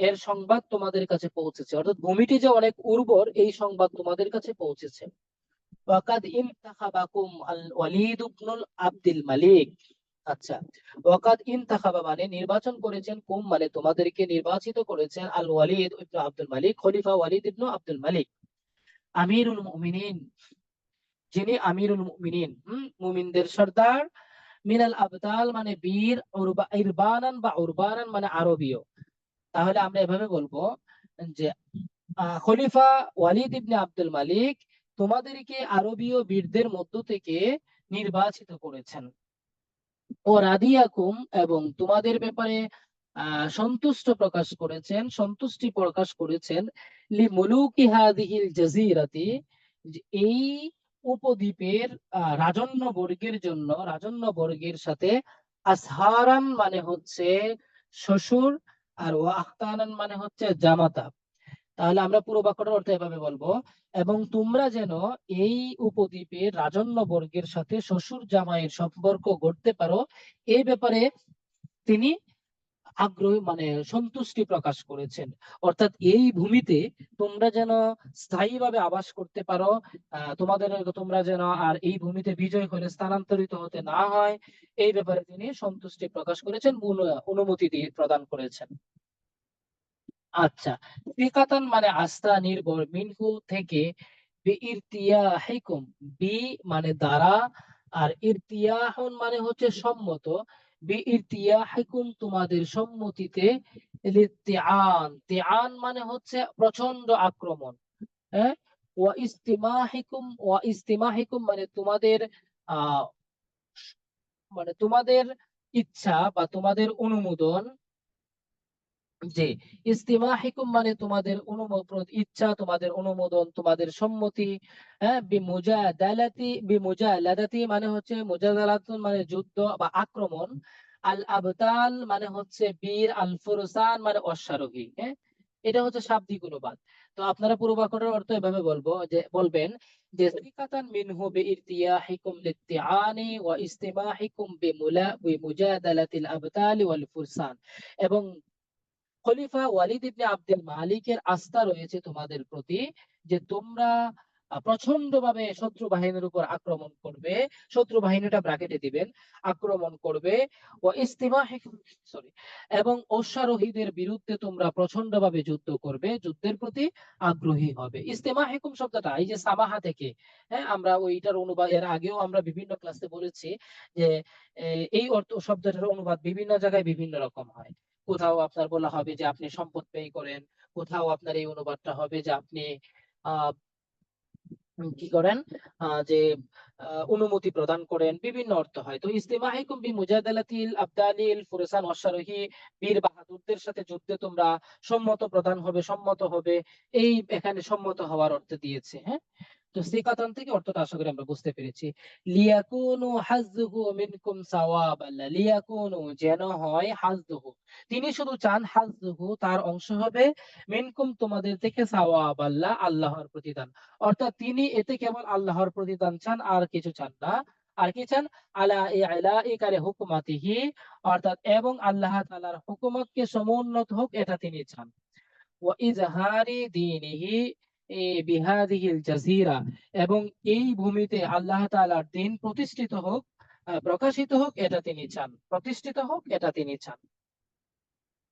এর সংবাদ তোমাদের কাছে পৌঁছেছে, অর্থাৎ ভূমিটি যে অনেক উর্বর এই সংবাদ তোমাদের কাছে পৌঁছেছে। ওয়াকাদ ইনতাখাবাকুম আল ওয়ালিদ ইবনুল আব্দুল মালিক। আচ্ছা, ওয়াকাদ ইনতাখাবা মানে নির্বাচন করেছেন, কুম মানে তোমাদেরকে নির্বাচিত করেছেন, আল ওয়ালিদ ইবনু আব্দুল মালিক, খলিফা ওয়ালিদ ইবনু আব্দুল মালিক, আমিরুল মুমিনিন, যিনি আমিরুল মুমিনিন, মুমিনদের সর্দার, মিনাল আবদাল মানে বীর, ইরবানান বা উরবানান মানে আরবীয়। তাহলে আমরা এভাবে বলবো যে খলিফা ওয়ালিদ ইবনে আব্দুল মালিক তোমাদেরকে আরবীয় বীরদের মধ্য থেকে নির্বাচিত করেছেন। ও রাদিয়াকুম, এবং তোমাদের ব্যাপারে সন্তুষ্ট প্রকাশ করেছেন, সন্তুষ্টি প্রকাশ করেছেন, লি মুলুকি হাযিহিল জাযীরাতি, যে এই উপদ্বীপের রাজন্য বর্গের জন্য, রাজন্য বর্গের সাথে, আসহারান মানে হচ্ছে শ্বশুর, আর ওয়া আখতানান মানে হচ্ছে জামাতা। তাহলে আমরা পুরো বাক্যটার অর্থ এভাবে বলবো, এবং তোমরা যেন এই উপদ্বীপের রাজন্য বর্গের সাথে শ্বশুর জামাইয়ের সম্পর্ক গড়তে পারো, এই ব্যাপারে তিনি আগ্রহী মানে সন্তুষ্টি প্রকাশ করেছেন। অর্থাৎ এই ভূমিতে তোমরা যেন স্থায়ীভাবে আবাস করতে পারো, তোমরা যেন আর এই ভূমিতে বিজয় হলে স্থানান্তরিত হতে না হয়, এই ব্যাপারে তিনি সন্তুষ্টি প্রকাশ করেছেন, অনুমতি দিয়ে প্রদান করেছেন। আচ্ছা, ফিকাতান মানে আস্থা, নির্ভর, মিনহু থেকে, বিইরতিয়াহিকুম, বি মানে দ্বারা, আর ইরতিয়াহুন মানে হচ্ছে সম্মত, বিইরতিয়াহিকুম তোমাদের সম্মতিতে, লিতিয়ান, তিয়ান মানে হচ্ছে প্রচন্ড আক্রমণ। হ্যাঁ, ওয়া ইস্তিমাহিকুম মানে তোমাদের আহ মানে তোমাদের ইচ্ছা বা তোমাদের অনুমোদন, জি, ইস্তিমাহিকুম মানে তোমাদের অনুমোদন, ইচ্ছা, তোমাদের অনুমোদন, তোমাদের সম্মতি। হ্যাঁ, বিমুজালাদাতি মানে হচ্ছে, মুজাদালাতুন মানে যুদ্ধ বা আক্রমণ, আল আবতাল মানে হচ্ছে বীর, আল ফুরসান মানে অশ্বারোহী। হ্যাঁ, এটা হচ্ছে শাব্দিক অনুবাদ। তো আপনারা পুরো বাক্যটার অর্থ এভাবে বলবেন যে সিকাতান মিনহু বিইরতিয়াহিকুম লিত্তিআনি ওয়া ইস্তিমাহিকুম বিমুজাদালাতিল আবতালি ওয়াল ফুরসান, এবং খলিফা ওয়ালিদ ইবনে আব্দুল মালিকের আস্থা রয়েছে তোমাদের প্রতি, যে তোমরা প্রচন্ড ভাবে শত্রু বাহিনীর উপর আক্রমণ করবে, শত্রু বাহিনীটা ব্র্যাকেটে দিবেন, আক্রমণ করবে, ও ইস্তিমাহিকুম, সরি, এবং অশ্বারোহীদের বিরুদ্ধে তোমরা প্রচন্ড ভাবে যুদ্ধ করবে, যুদ্ধের প্রতি আগ্রহী হবে। ইস্তিমাহিকুম শব্দটা এই যে সামাহা থেকে, হ্যাঁ, আমরা ওইটার অনুবাদ এর আগেও আমরা বিভিন্ন ক্লাসে বলেছি যে এই অর্থ শব্দটার অনুবাদ বিভিন্ন জায়গায় বিভিন্ন রকম হয়। কোথাও আপনার বলা হবে যে আপনি সম্পদ ব্যয় করেন, কোথাও আপনার এই অনুবাদটা হবে যে আপনি আহ কি করেন, যে অনুমতি প্রদান করেন, বিভিন্ন অর্থ হয়। তো ইস্তিমাহিকুম বিমুজাদালাতিল আবদালিল ফুরসান, অশ্বারোহী বীর বাহাদুরদের সাথে যুদ্ধে তোমরা সম্মত প্রদান হবে, সম্মত হবে, এই এখানে সম্মত হওয়ার অর্থ দিয়েছে। হ্যাঁ, তো সিকাতান থেকে অর্থটা আশা করি আমরা বুঝতে পেরেছি। লিয়াকুনু হাযযুহু মিনকুম সাওয়াবাল্লাহ, লিয়াকুনু যেন হয়, হাযযুহু তিনি শুধু চান, হাযযুহু তার অংশ হবে, মিনকুম তোমাদের থেকে, সাওয়াবাল্লাহ আল্লাহর প্রতিদান। অর্থাৎ তিনি এতে কেবল আল্লাহর প্রতিদান চান, আর কিছু চান না। আর কি চান? আলা ইলাইকারে হুকুমাতিহি, অর্থাৎ এবং আল্লাহ তাআলার হুকুমতকে সমুন্নত হোক, এটা তিনি চান। ওয়া ইজহারি দীনিহি বিহাদিহিল জাজিরা, এবং এই ভূমিতে আল্লাহ তাআলার দ্বীন প্রতিষ্ঠিত হোক, প্রকাশিত হোক, এটা তিনি চান, প্রতিষ্ঠিত হোক, এটা তিনি চান।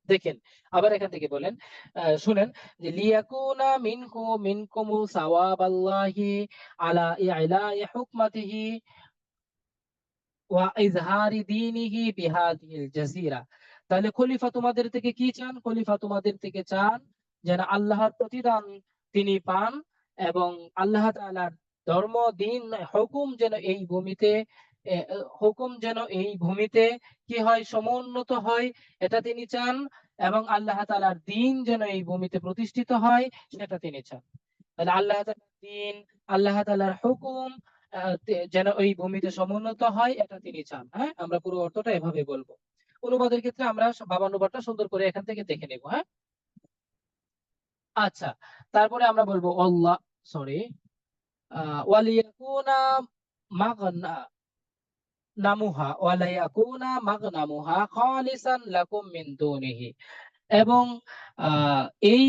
দেখেন, আবার এখান থেকে বলেন, শুনেন, যে লিয়াকুনা মিনকুম সাওয়াবাল্লাহি আলা ইলাই হুকমাতিহি ওয়া ইজহারি দীনিহি বিহাদিহিল জাজিরা। তাহলে খলিফা তোমাদের থেকে কি চান? খলিফা তোমাদের থেকে চান যেন আল্লাহর প্রতিদান তিনি পান, এবং আল্লাহ তাআলার ধর্ম, দ্বীন, হুকুম যেন এই ভূমিতে, হুকুম যেন এই ভূমিতে কি হয়, সমুন্নত হয়, এটা তিনি চান, এবং আল্লাহ তাআলার দ্বীন যেন এই ভূমিতে প্রতিষ্ঠিত হয়, সেটা তিনি চান। তাহলে আল্লাহ তাআলার দ্বীন, আল্লাহ তাআলার হুকুম যেন ওই ভূমিতে সমুন্নত হয়, এটা তিনি চান। হ্যাঁ, আমরা পুরো অর্থটা এভাবে বলবো। অনুবাদের ক্ষেত্রে আমরা বাবানুবাদটা সুন্দর করে এখান থেকে দেখে নেব। হ্যাঁ, আচ্ছা, তারপরে আমরা বলবো আল্লাহ, সরি, ওয়ালিয়াকুনা মাগনা নামুহা ওয়ালায়াকুনা মাগনামুহা খালিসান লাকুম মিন দুনিহি, এবং এই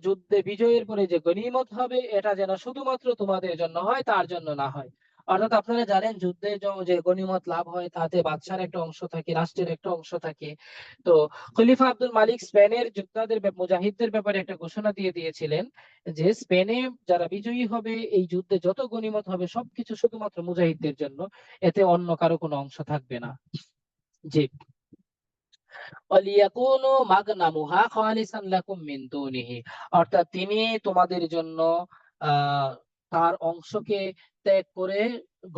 যুদ্ধে বিজয়ের পরে যে গনিমত হবে, এটা যেন শুধুমাত্র তোমাদের জন্য হয়, তার জন্য না হয়। অর্থাৎ আপনারা জানেন, যুদ্ধে যে গনিমত লাভ হয়, তাতে বাদশার একটা অংশ থাকে, রাষ্ট্রের একটা অংশ থাকে। তো খলিফা আব্দুল মালিক স্পেনের যোদ্ধাদের, মুজাহিদদের ব্যাপারে একটা ঘোষণা দিয়ে দিয়েছিলেন, যে স্পেনে যারা বিজয়ী হবে, এই যুদ্ধে যত গনিমত হবে সবকিছু শুধুমাত্র মুজাহিদদের জন্য, এতে অন্য কারো কোনো অংশ থাকবে না। জি, ওয়ালিয়াকুনু মাগনামুহা খালিসান লাকুম মিন দুনিহি, অর্থাৎ তিনি তোমাদের জন্য তার অংশকে ত্যাগ করে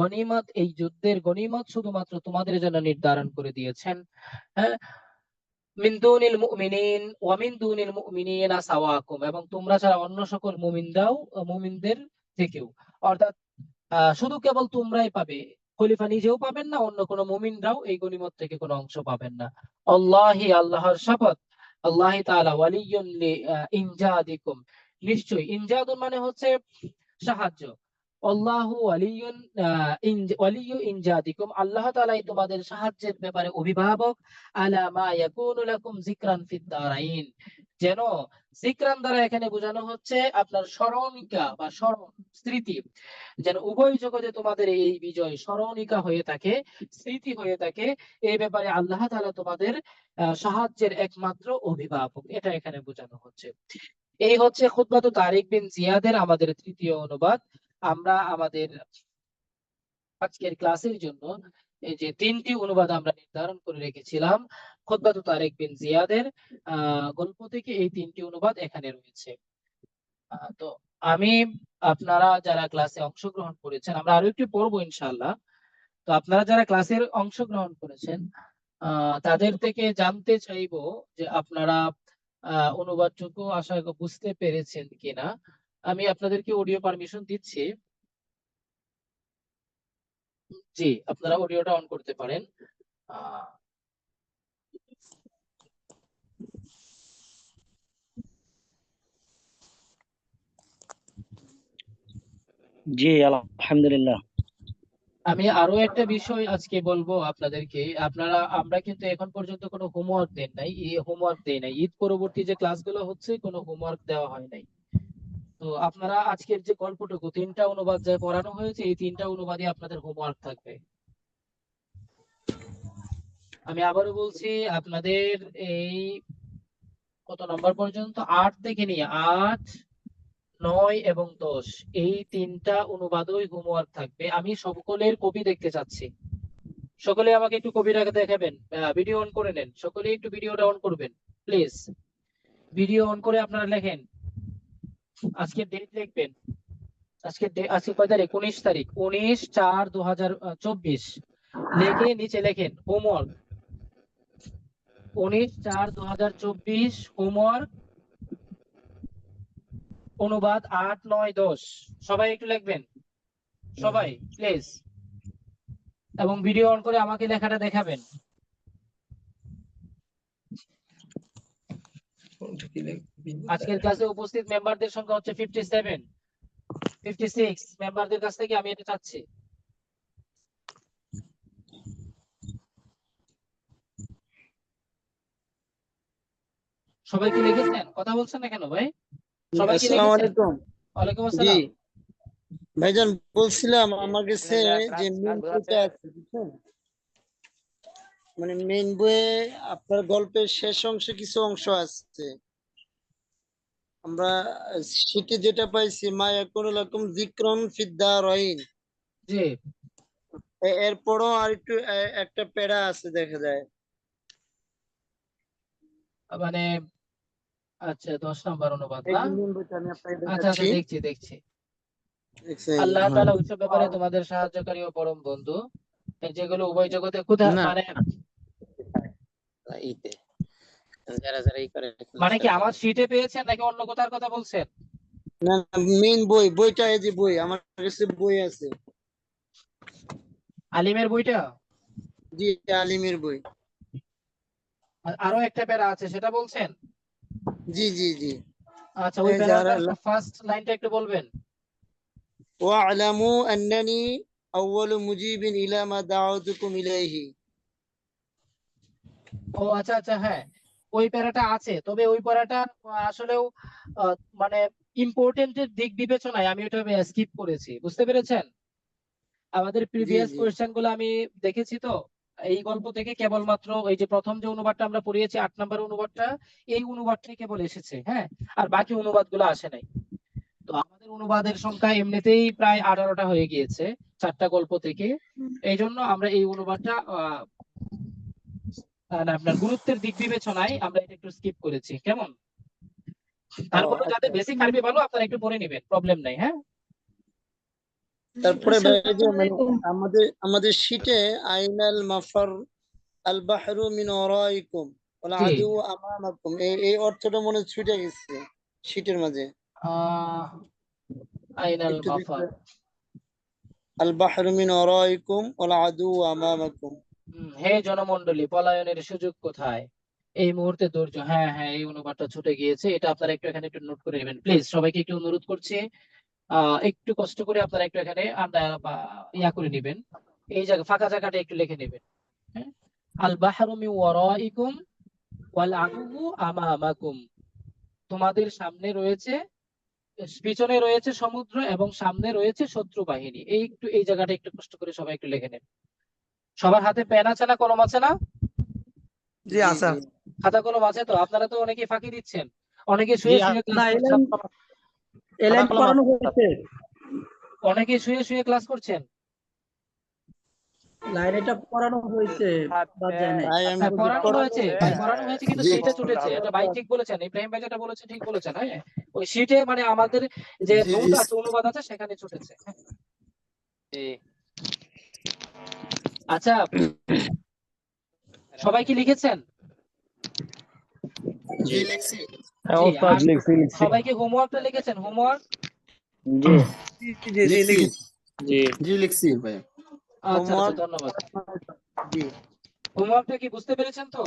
গনিমত, এই যুদ্ধের গনিমত শুধুমাত্র তোমাদের জন্য নির্ধারণ করে দিয়েছেন। হ্যাঁ, মিন দুনিল মুমিনিন ওয়া মিন দুনিল মুমিনিনা সাওয়াকুম, এবং তোমরা ছাড়া অন্য সকল মুমিনদের থেকেও, অর্থাৎ শুধু কেবল তোমরাই পাবে, খলিফা নিজেও পাবেন না, অন্য কোনো মুমিনরাও এই গনিমত থেকে কোনো অংশ পাবেন না। আল্লাহি আল্লাহর শপথ, আল্লাহি তাআলা ওয়ালিয়ুন ইনজাদিকুম, নিশ্চয়ই, ইনজাদুন মানে হচ্ছে সাহায্য, আল্লাহু ওয়ালিয়ুন ওয়ালিয়ু ইনজাদিকুম, আল্লাহ তাআলাই তোমাদের সাহায্যের ব্যাপারে অভিভাবক, আলা মা ইয়াকুনু লাকুম যিকরান ফিদ দারাইন, যেন, যিকরান দ্বারা এখানে বোঝানো হচ্ছে আপনার স্মরণিকা বা স্মরণ, স্মৃতি, যেন উভয় জগতে তোমাদের এই বিজয় স্মরণিকা হয়ে থাকে, স্মৃতি হয়ে থাকে, এই ব্যাপারে আল্লাহ তাআলা তোমাদের সাহায্যের একমাত্র অভিভাবক, এটা এখানে বোঝানো হচ্ছে। এই হচ্ছে খুতবাতু তারিক বিন জিয়াদের আমাদের তৃতীয় অনুবাদ। আমরা আমাদের আজকের ক্লাসের জন্য এই যে তিনটি অনুবাদ আমরা নির্ধারণ করে রেখেছিলাম, খুতবাতু তারিক বিন জিয়াদের গল্প থেকে এই তিনটি অনুবাদ এখানে রয়েছে। তো আমি, আপনারা যারা ক্লাসে অংশগ্রহণ করেছেন, আমরা আরো একটু পড়বো ইনশাআল্লাহ। তো আপনারা যারা ক্লাসের অংশগ্রহণ করেছেন, তাদের থেকে জানতে চাইবো যে আপনারা অনুবাদটুকু আশা করি বুঝতে পেরেছেন কিনা। আমি আপনাদেরকে অডিও পারমিশন দিচ্ছি। জি, আপনারা অডিওটা অন করতে পারেন। আহ, জি আলহামদুলিল্লাহ। আমি আরো একটা বিষয় আজকে বলবো আপনাদেরকে, আমরা কিন্তু এখন পর্যন্ত কোনো হোমওয়ার্ক দেন নাই, হোমওয়ার্ক দেই নাই, ঈদ পরবর্তী যে ক্লাসগুলো হচ্ছে কোনো হোমওয়ার্ক দেওয়া হয় নাই। তো আপনারা আজকের যে গল্পটুকু, তিনটা অনুবাদ যে পড়ানো হয়েছে, এই তিনটা অনুবাদই আপনাদের হোমওয়ার্ক থাকবে। আমি আবারও বলছি, আপনাদের এই কত নম্বর পর্যন্ত, 8 থেকে নিয়ে 8, 9 এবং 10, এই তিনটা অনুবাদই হোমওয়ার্ক থাকবে। আমি সকলের কপি দেখতে চাচ্ছি। সকলে আমাকে একটু কপিটা দেখাবেন, ভিডিও অন করে নেন, সকলে একটু ভিডিওটা অন করবেন প্লিজ। ভিডিও অন করে আপনারা লেখেন, আজকে ডেট লিখবেন। আজকে কয় তারিখ? 19 তারিখ, 19/4/2024। লিখে নিচে লেখেন হোমওয়ার্ক, 19/4/2024 হোমওয়ার্ক। অনুবাদ 8, 9, 10 সবাই একটু লিখবেন, সবাই প্লিজ, এবং ভিডিও অন করে আমাকে লেখাটা দেখাবেন। আজকের ক্লাসে উপস্থিত মেম্বারদের সংখ্যা হচ্ছে 57, 56 মেম্বারদের কাছ থেকে আমি এটা চাচ্ছি। সবাই কি লিখেছেন? কথা বলছেন না কেন ভাই? সবাই কি আসসালামু লিখেছেন? আলাইকুম। ওয়ালাইকুম জি আসসালাম। ভাইজান, বলছিলাম আমার কাছে যে মেইন বইটা আছে বুঝছেন, মানে মেইন বইয়ে আপনার গল্পের শেষ অংশে কিছু অংশ আছে। আমরা শীতে যেটা পাইছি মা ইয়াকুনু লাকুম যিকরুন ফিদ দারাইন, জি, এরপরও আর একটু একটা প্যারা আছে দেখা যায়। মানে আচ্ছা 10 নম্বর অনুবাদ এই না? যে মেইন বইটা আমি আপনাকে আচ্ছা দেখাচ্ছি, আচ্ছা, দেখছি দেখছি। দেখছেন? আল্লাহ হ্যাঁ। তাআলা ওইসব ব্যাপারে তোমাদের সাহায্যকারী ও পরম বন্ধু, এই যেগুলো উভয় জগতে ক্ষুধা না মানে ইতে যারা যারা ই করে মানে কি ক্লাসের আমার জন্য শীটে পেয়েছেন নাকি অন্য কোথার কথা বলছেন? না, মেইন বইটা এই যে বই আমার কাছে বই আছে। আলিমের বইটা? জি, আলিমের বই। আরো একটা প্যারা আছে সেটা বলছেন? জি জি জি। আচ্ছা, ওই এই যে প্যারাটার ফার্স্ট লাইনটা একটু বলবেন? واعلموا أنني أول مجيب إلى ما دعوتكم إليه. ও আচ্ছা আচ্ছা, হ্যাঁ ওই প্যারাটা আছে, তবে ওই প্যারাটা আসলেও মানে ইম্পর্টেন্টের দিক বিবেচনায় আমি ওটা স্কিপ করেছি, বুঝতে পেরেছেন? আমাদের জি প্রিভিয়াস জি কোয়েশ্চেন গুলো আমি দেখেছি তো, এই গল্প থেকে কেবলমাত্র এই যে প্রথম যে অনুবাদটা আমরা পড়িয়েছি 8 নম্বর অনুবাদটা, এই অনুবাদটাই কেবল এসেছে, হ্যাঁ, আর বাকি অনুবাদগুলো আসে নাই। তো আমাদের অনুবাদের সংখ্যা এমনিতেই প্রায় 18টা হয়ে গিয়েছে 4টা গল্প থেকে। এই জন্য আমরা এই অনুবাদটা না, আপনার গুরুত্বের দিক বিবেচনায় আমরা এটা একটু স্কিপ করেছি, কেমন? ও তারপরে যাতে আচ্ছা। বেসিক আরবি ভালো আপনারা একটু পড়ে নেবেন, প্রবলেম নাই, হ্যাঁ। তারপরে ভাই যে আসসালামু মানে আলাইকুম। আমাদের শীটে আইনাল মাফার আল বাহরু মিন ওরাইকুম ওয়াল জি, আদু আমামাকুম, এই অর্থটা মনে ছুটে গেছে শীটের মাঝে। আইনাল একটু মাফার। দেখতে, আল বাহরু মিন ওরাইকুম ওয়াল আদু আমামাকুম। হে জনমণ্ডলী, পলায়নের সুযোগ কোথায়, এই মুহূর্তে ধৈর্য। হ্যাঁ হ্যাঁ, এই অনুবাদটা ছুটে গিয়েছে, এটা আপনারা একটু এখানে একটু নোট করে নেবেন প্লিজ, সবাইকে একটু অনুরোধ করছি। একটু কষ্ট করে আপনারা একটু এখানে ইয়া করে নেবেন, এই জায়গা ফাঁকা জায়গাটা একটু লিখে নেবেন, হ্যাঁ। আল বাহরু মিন ওয়ারাইকুম ওয়াল আদু আমামাকুম, তোমাদের সামনে রয়েছে, পিছনে রয়েছে সমুদ্র এবং সামনে রয়েছে শত্রু বাহিনী। এই একটু এই জায়গাটা একটু কষ্ট করে সবাই একটু লিখে নেন। সবার হাতে পেন আছে না, কলম আছে না? জি জি আচ্ছা। জি। খাতা কলম আছে তো? আপনারা তো অনেকে ফাঁকি দিচ্ছেন, অনেকে জি শুয়ে শুয়ে না, ক্লাস করছেন, এলাইন করানো হয়েছে। অনেকে শুয়ে শুয়ে ক্লাস করছেন। লাইন এটা পড়ানো হয়েছে, বাদ যায় নাই। তাই আমি হ্যাঁ বলছি পড়ানো হয়েছে ভাই, পড়ানো হয়েছে, কিন্তু জি সেইটা ছুটেছে, এটা ভাই ঠিক বলেছেন, ইব্রাহিম ভাই যেটা বলেছে ঠিক বলেছেন, হ্যাঁ। ওই শীটে মানে আমাদের যে জি নোট জি। আছে, অনুবাদ আছে, সেখানে ছুটেছে, হ্যাঁ। আচ্ছা, সবাই কি লিখেছেন? জি লিখছি। হ্যাঁ জি, ওস্তাদ, আর লিখছি। সবাই কি হোমওয়ার্কটা লিখেছেন? হোমওয়ার্ক? জি জি জি জি লিখছি। লিখেছি। জি জি লিখছি ভাই। আচ্ছা আচ্ছা, হোমওয়ার্ক। ধন্যবাদ। জি। হোমওয়ার্কটা কি বুঝতে পেরেছেন তো?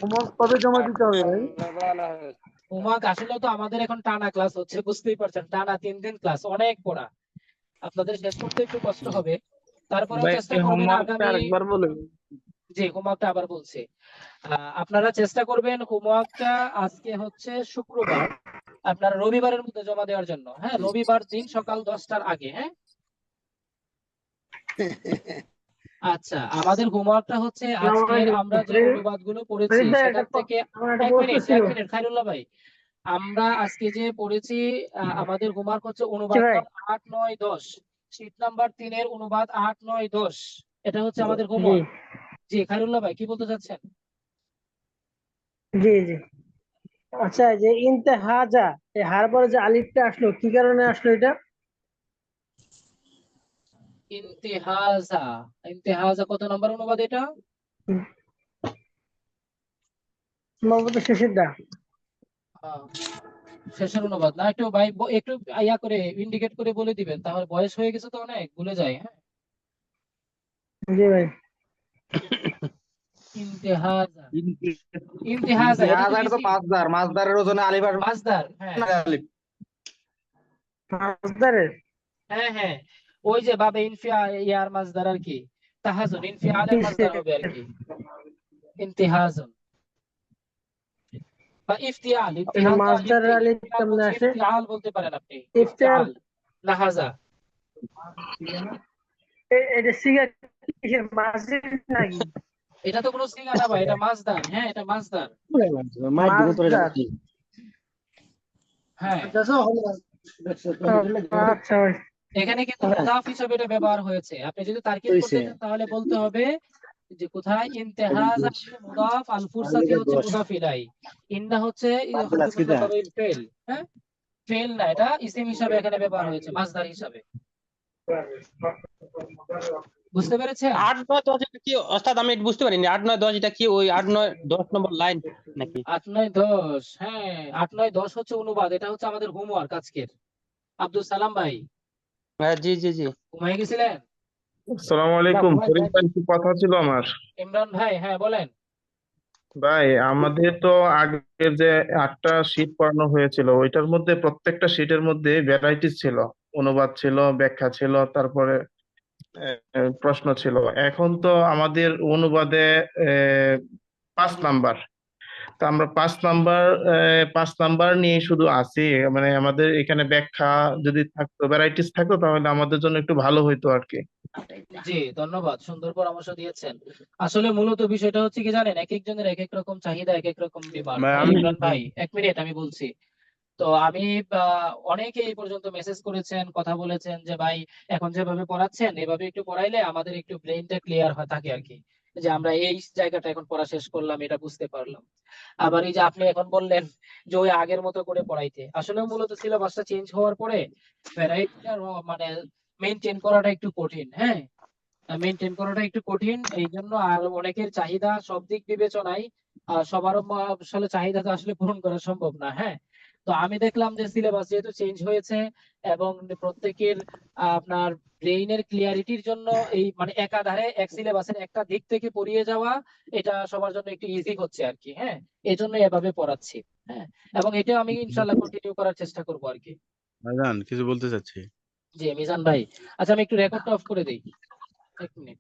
হোমওয়ার্ক কবে জমা দিতে হবে ভাই? হোমওয়ার্ক আসলে তো আমাদের এখন টানা ক্লাস হচ্ছে, বুঝতেই পারছেন, টানা 3 দিন ক্লাস, অনেক পড়া, আপনাদের শেষ করতে একটু কষ্ট হবে, তারপরেও ভাই চেষ্টা করবেন হোমওয়ার্কটা আগামী। আরেকবার বলুন। জি, হোমওয়ার্কটা আবার বলছি, আপনারা চেষ্টা করবেন হোমওয়ার্কটা আজকে হচ্ছে শুক্রবার, আপনারা রবিবারের মধ্যে জমা দেওয়ার জন্য, হ্যাঁ, রবিবার দিন সকাল 10টার আগে, হ্যাঁ। আচ্ছা, আমাদের হোমওয়ার্কটা হচ্ছে আজকের আমরা যে অনুবাদগুলো পড়েছি সেখান থেকে, আমার একটা এক প্রশ্ন মিনিট ছিল। এক মিনিট খায়রুল্লাহ ভাই, আমরা আজকে যে পড়েছি আমাদের হোমওয়ার্ক হচ্ছে জি অনুবাদ ভাই। নং 8, 9, 10, শীট নাম্বার 3 এর অনুবাদ 8, 9, 10, এটা হচ্ছে আমাদের জি হোমওয়ার্ক। জি, খায়রুল্লাহ ভাই কি বলতে চাচ্ছেন? জি জি। আচ্ছা, যে ইন্তেহাজা, এই হারবার যে আলিফটা আসলো কি কারণে আসলো এটা? ইন্তেহাজা, ইন্তেহাজা কত নম্বর অনুবাদ এটা? সম্ভবত শেষেরটা। আহ, শেষের অনুবাদ না, একটু ভাই একটু ইয়া করে ইন্ডিকেট করে বলে দিবেন, তাহলে বয়স হয়ে গেছে তো অনেক ভুলে যায়। হ্যাঁ, জি ভাই। ইন্তেহাজা, ইন্তেহাজা এটা তো ইন্তেহাজ এটা তো ইজি। মাসদার, মাসদারের ওজনে আলিফ আর মাসদার, হ্যাঁ আলিফ। মাসদারের হ্যাঁ হ্যাঁ, ওই যে বাবে ইনফিয়া ইয়ার মাসদার আর কি, তাহাজুন ইনফিয়ালের মাসদার হবে আর কি, ইন্তেহাজুন বা ইফতিয়াল। ইফতিয়াল তো মাসদারের আলিফ ইফতিয়াল কেমনে বলছে, আসে? ইফতিয়াল বলতে পারেন আপনি, ইফতিয়াল। ইফতিয়াল লাহাজা। এটা সিগা কিসের, মাসির নাকি? এটা তো কোনো সিগা না ভাই, এটা মাসদার। হ্যাঁ, এটা মাসদার। মাইক দিকে তোরে মাসদার। রাখছি। হ্যাঁ, আচ্ছা ভাই। এখানে কিন্তু মুদাফ হিসেবে এটা ব্যবহার হয়েছে। আপনি যদি তারকিব করতে চান তাহলে বলতে হবে যে কোথায় ইন্তেহাজ হচ্ছে মুদাফ, আল ফুরসাতি হচ্ছে মুদাফ ইলাই, ইন্না হচ্ছে ফেল। হ্যাঁ, ফেল না, এটা ইসিম হিসাবে এখানে ব্যবহার হয়েছে, মাসদার হিসাবে। বুঝতে পেরেছেন? 8, 9, 10 এটা কি ওস্তাদ? আমি এটা বুঝতে পারিনি। 8, 9, 10 এটা কি ওই 8, 9, 10 নম্বর লাইন নাকি? 8, 9, 10, হ্যাঁ 8, 9, 10 হচ্ছে অনুবাদ। এটা হচ্ছে আমাদের হোমওয়ার্ক আজকের। আব্দুল সালাম ভাই, হ্যাঁ, জি জি জি। ঘুমাই গেছিলেন? আসসালামু আলাইকুম। ফরিদ ভাই, একটু কথা ছিল আমার। ইমরান ভাই, হ্যাঁ বলেন। ভাই, আমাদের তো আগে যে 8টা শীট পড়ানো হয়েছিল, ওইটার মধ্যে প্রত্যেকটা শীটের মধ্যে ভ্যারাইটিস ছিল, অনুবাদ ছিল, ব্যাখ্যা ছিল, তারপরে প্রশ্ন ছিল। এখন তো আমাদের অনুবাদে 5 নাম্বার। তো আমরা 5 নাম্বার নিয়ে শুধু আছি। মানে আমাদের এখানে ব্যাখ্যা যদি থাকতো, ভ্যারাইটিস থাকতো, তাহলে আমাদের জন্য একটু ভালো হইতো আর কি। জি, ধন্যবাদ, সুন্দর পরামর্শ দিয়েছেন। আসলে মূলত বিষয়টা হচ্ছে কি জানেন, এক একজনের এক এক রকম চাহিদা, এক এক রকম ডিমান্ড। ভাই, আমি ইমরান ভাই, 1 মিনিট আমি বলছি। তো আমি অনেকে এই পর্যন্ত মেসেজ করেছেন, কথা বলেছেন যে ভাই এখন যেভাবে পড়াচ্ছেন এভাবে একটু পড়াইলে আমাদের একটু ব্রেইনটা ক্লিয়ার হয় থাকে আর কি, যে আমরা এই জায়গাটা এখন পড়া শেষ করলাম, এটা বুঝতে পারলাম। আবার এই যে আপনি এখন বললেন যে ওই আগের মতো করে পড়াইতে, আসলে মূলত সিলেবাসটা চেঞ্জ হওয়ার পরে ভ্যারাইটিটা মানে মেনটেন করাটা একটু কঠিন। হ্যাঁ, মেনটেন করাটা একটু কঠিন, এই জন্য। আর অনেকের চাহিদা সব দিক বিবেচনায় সবার আসলে চাহিদা তো আসলে পূরণ করা সম্ভব না। হ্যাঁ, তো আমি দেখলাম যে সিলেবাস যেহেতু চেঞ্জ হয়েছে এবং প্রত্যেকের আপনার ব্রেইনের ক্লিয়ারিটির জন্য এই মানে একাধারে এক সিলেবাসের একটা দিক থেকে পড়িয়ে যাওয়া, এটা সবার জন্য একটু ইজি হচ্ছে আর কি। হ্যাঁ, এই জন্য এভাবে পড়াচ্ছি। হ্যাঁ, এবং এটা আমি ইনশাল্লাহ কন্টিনিউ করার চেষ্টা করবো আর কি। ভাইজান কিছু বলতে চাচ্ছি। জি মিজান ভাই, আচ্ছা আমি একটু রেকর্ডটা অফ করে দিই, 1 মিনিট।